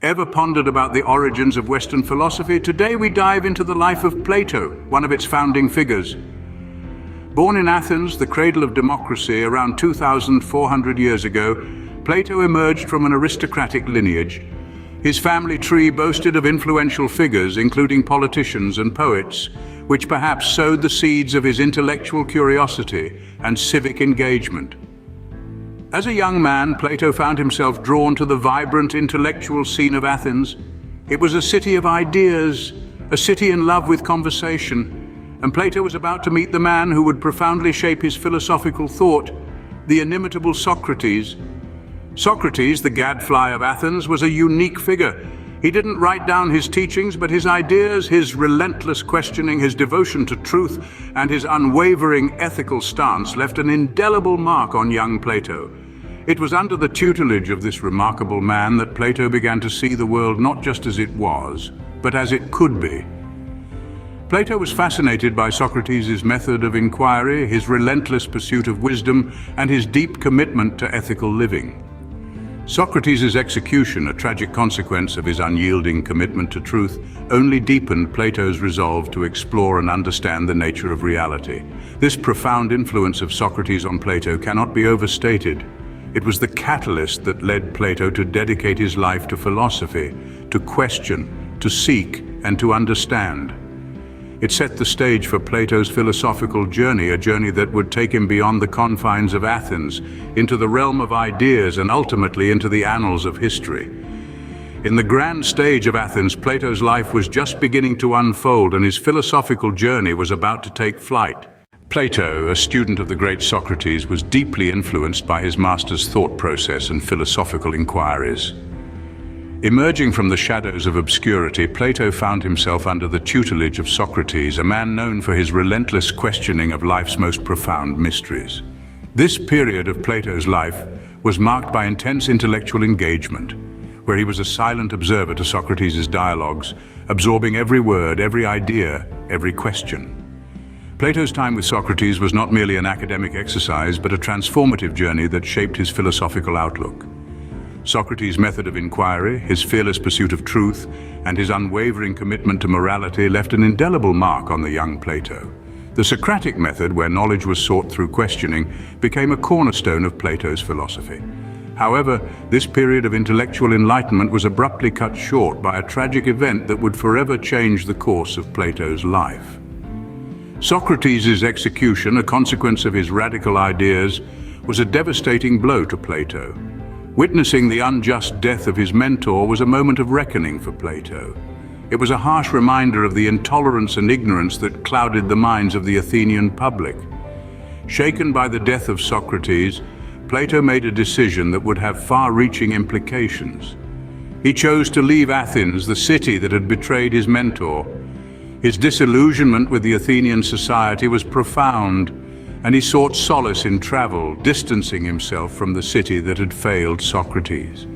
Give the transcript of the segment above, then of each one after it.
Ever pondered about the origins of Western philosophy? Today we dive into the life of Plato, one of its founding figures. Born in Athens, the cradle of democracy, around 2,400 years ago, Plato emerged from an aristocratic lineage. His family tree boasted of influential figures, including politicians and poets, which perhaps sowed the seeds of his intellectual curiosity and civic engagement. As a young man, Plato found himself drawn to the vibrant intellectual scene of Athens. It was a city of ideas, a city in love with conversation, and Plato was about to meet the man who would profoundly shape his philosophical thought, the inimitable Socrates. Socrates, the gadfly of Athens, was a unique figure. He didn't write down his teachings, but his ideas, his relentless questioning, his devotion to truth, and his unwavering ethical stance left an indelible mark on young Plato. It was under the tutelage of this remarkable man that Plato began to see the world not just as it was, but as it could be. Plato was fascinated by Socrates' method of inquiry, his relentless pursuit of wisdom, and his deep commitment to ethical living. Socrates' execution, a tragic consequence of his unyielding commitment to truth, only deepened Plato's resolve to explore and understand the nature of reality. This profound influence of Socrates on Plato cannot be overstated. It was the catalyst that led Plato to dedicate his life to philosophy, to question, to seek, and to understand. It set the stage for Plato's philosophical journey, a journey that would take him beyond the confines of Athens, into the realm of ideas and ultimately into the annals of history. In the grand stage of Athens, Plato's life was just beginning to unfold and his philosophical journey was about to take flight. Plato, a student of the great Socrates, was deeply influenced by his master's thought process and philosophical inquiries. Emerging from the shadows of obscurity, Plato found himself under the tutelage of Socrates, a man known for his relentless questioning of life's most profound mysteries. This period of Plato's life was marked by intense intellectual engagement, where he was a silent observer to Socrates' dialogues, absorbing every word, every idea, every question. Plato's time with Socrates was not merely an academic exercise, but a transformative journey that shaped his philosophical outlook. Socrates' method of inquiry, his fearless pursuit of truth, and his unwavering commitment to morality left an indelible mark on the young Plato. The Socratic method, where knowledge was sought through questioning, became a cornerstone of Plato's philosophy. However, this period of intellectual enlightenment was abruptly cut short by a tragic event that would forever change the course of Plato's life. Socrates' execution, a consequence of his radical ideas, was a devastating blow to Plato. Witnessing the unjust death of his mentor was a moment of reckoning for Plato. It was a harsh reminder of the intolerance and ignorance that clouded the minds of the Athenian public. Shaken by the death of Socrates, Plato made a decision that would have far-reaching implications. He chose to leave Athens, the city that had betrayed his mentor. His disillusionment with the Athenian society was profound, and he sought solace in travel, distancing himself from the city that had failed Socrates.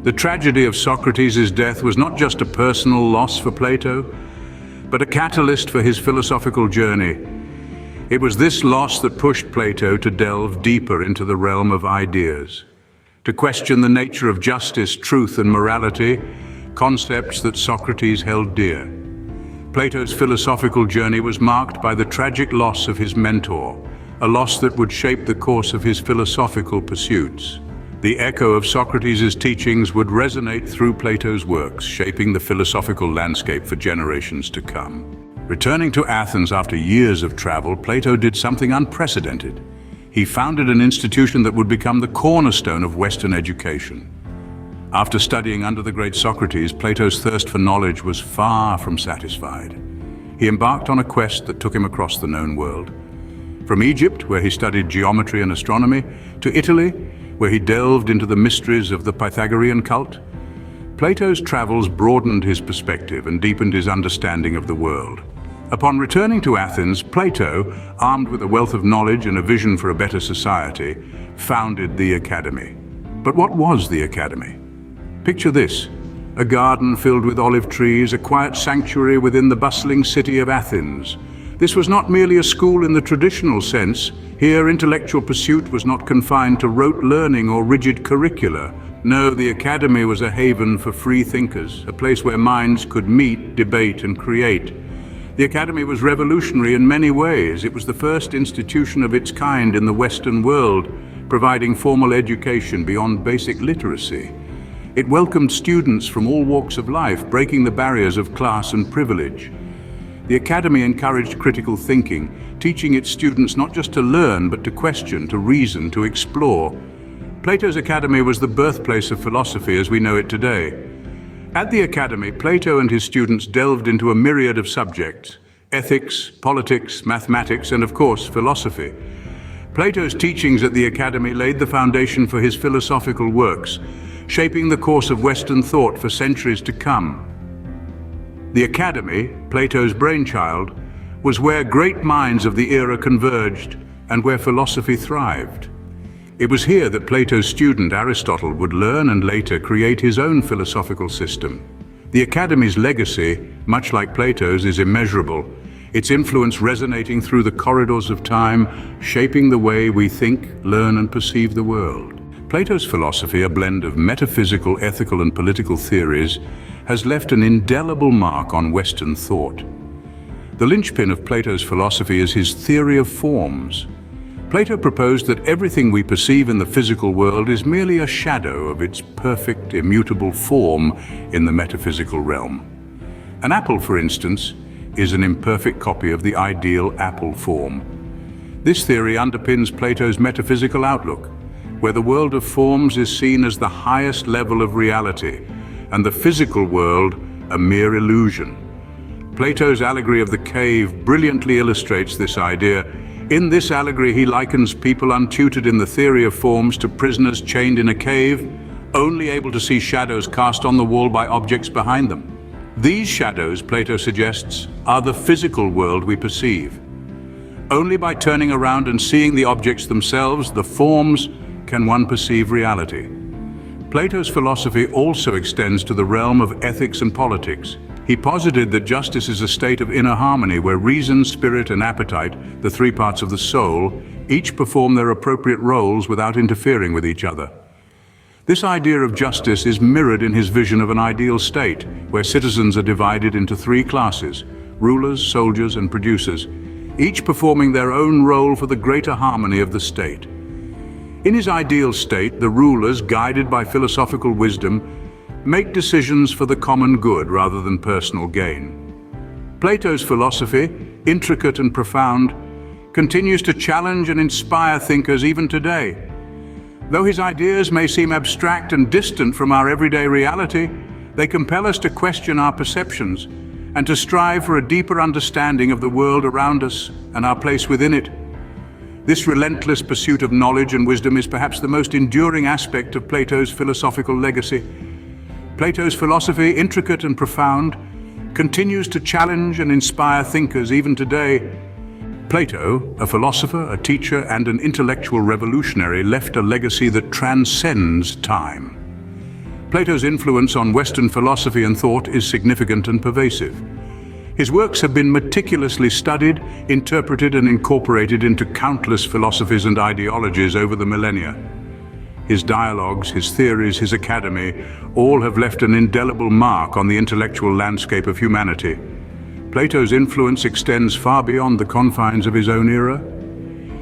The tragedy of Socrates' death was not just a personal loss for Plato, but a catalyst for his philosophical journey. It was this loss that pushed Plato to delve deeper into the realm of ideas, to question the nature of justice, truth, and morality, concepts that Socrates held dear. Plato's philosophical journey was marked by the tragic loss of his mentor, a loss that would shape the course of his philosophical pursuits. The echo of Socrates' teachings would resonate through Plato's works, shaping the philosophical landscape for generations to come. Returning to Athens after years of travel, Plato did something unprecedented. He founded an institution that would become the cornerstone of Western education. After studying under the great Socrates, Plato's thirst for knowledge was far from satisfied. He embarked on a quest that took him across the known world. From Egypt, where he studied geometry and astronomy, to Italy, where he delved into the mysteries of the Pythagorean cult, Plato's travels broadened his perspective and deepened his understanding of the world. Upon returning to Athens, Plato, armed with a wealth of knowledge and a vision for a better society, founded the Academy. But what was the Academy? Picture this: a garden filled with olive trees, a quiet sanctuary within the bustling city of Athens. This was not merely a school in the traditional sense. Here, intellectual pursuit was not confined to rote learning or rigid curricula, No, the academy was a haven for free thinkers, a place where minds could meet, debate, and create. The academy was revolutionary in many ways. It was the first institution of its kind in the Western world, providing formal education beyond basic literacy. It welcomed students from all walks of life, breaking the barriers of class and privilege. The academy encouraged critical thinking, teaching its students not just to learn, but to question, to reason, to explore. Plato's academy was the birthplace of philosophy as we know it today. At the academy, Plato and his students delved into a myriad of subjects: ethics, politics, mathematics, and of course, philosophy. Plato's teachings at the academy laid the foundation for his philosophical works, shaping the course of Western thought for centuries to come. The academy, Plato's brainchild, was where great minds of the era converged and where philosophy thrived. It was here that Plato's student Aristotle would learn and later create his own philosophical system. The academy's legacy, much like Plato's, is immeasurable, its influence resonating through the corridors of time, shaping the way we think, learn, and perceive the world. Plato's philosophy, a blend of metaphysical, ethical, and political theories, has left an indelible mark on Western thought. The linchpin of Plato's philosophy is his theory of forms. Plato proposed that everything we perceive in the physical world is merely a shadow of its perfect, immutable form in the metaphysical realm. An apple, for instance, is an imperfect copy of the ideal apple form. This theory underpins Plato's metaphysical outlook, where the world of forms is seen as the highest level of reality, and the physical world a mere illusion. Plato's allegory of the cave brilliantly illustrates this idea. In this allegory, he likens people untutored in the theory of forms to prisoners chained in a cave, only able to see shadows cast on the wall by objects behind them. These shadows, Plato suggests, are the physical world we perceive. Only by turning around and seeing the objects themselves, the forms, can one perceive reality. Plato's philosophy also extends to the realm of ethics and politics. He posited that justice is a state of inner harmony where reason, spirit, and appetite, the three parts of the soul, each perform their appropriate roles without interfering with each other. This idea of justice is mirrored in his vision of an ideal state, where citizens are divided into three classes: rulers, soldiers, and producers, each performing their own role for the greater harmony of the state. In his ideal state, the rulers, guided by philosophical wisdom, make decisions for the common good rather than personal gain. Plato's philosophy, intricate and profound, continues to challenge and inspire thinkers even today. Though his ideas may seem abstract and distant from our everyday reality, they compel us to question our perceptions and to strive for a deeper understanding of the world around us and our place within it. This relentless pursuit of knowledge and wisdom is perhaps the most enduring aspect of Plato's philosophical legacy. Plato's philosophy, intricate and profound, continues to challenge and inspire thinkers even today. Plato, a philosopher, a teacher, and an intellectual revolutionary, left a legacy that transcends time. Plato's influence on Western philosophy and thought is significant and pervasive. His works have been meticulously studied, interpreted, and incorporated into countless philosophies and ideologies over the millennia. His dialogues, his theories, his academy, all have left an indelible mark on the intellectual landscape of humanity. Plato's influence extends far beyond the confines of his own era.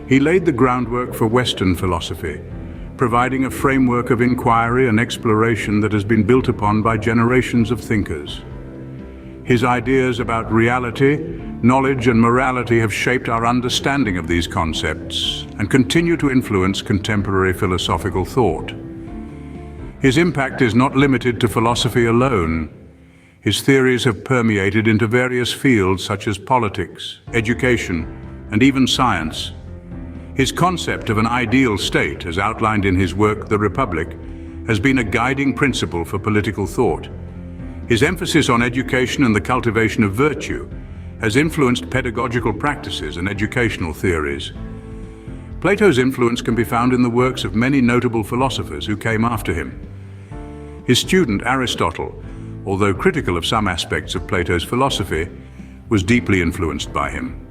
He laid the groundwork for Western philosophy, providing a framework of inquiry and exploration that has been built upon by generations of thinkers. His ideas about reality, knowledge, and morality have shaped our understanding of these concepts and continue to influence contemporary philosophical thought. His impact is not limited to philosophy alone. His theories have permeated into various fields such as politics, education, and even science. His concept of an ideal state, as outlined in his work *The Republic*, has been a guiding principle for political thought. His emphasis on education and the cultivation of virtue has influenced pedagogical practices and educational theories. Plato's influence can be found in the works of many notable philosophers who came after him. His student Aristotle, although critical of some aspects of Plato's philosophy, was deeply influenced by him.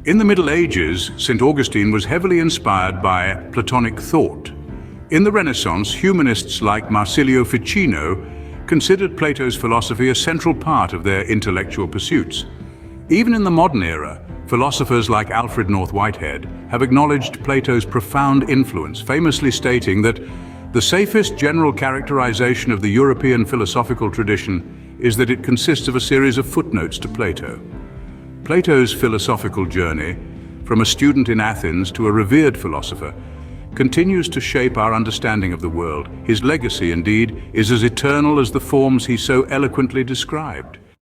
In the Middle Ages, St. Augustine was heavily inspired by Platonic thought. In the Renaissance, humanists like Marsilio Ficino considered Plato's philosophy a central part of their intellectual pursuits. Even in the modern era, philosophers like Alfred North Whitehead have acknowledged Plato's profound influence, famously stating that the safest general characterization of the European philosophical tradition is that it consists of a series of footnotes to Plato. Plato's philosophical journey, from a student in Athens to a revered philosopher, continues to shape our understanding of the world. His legacy, indeed, is as eternal as the forms he so eloquently described.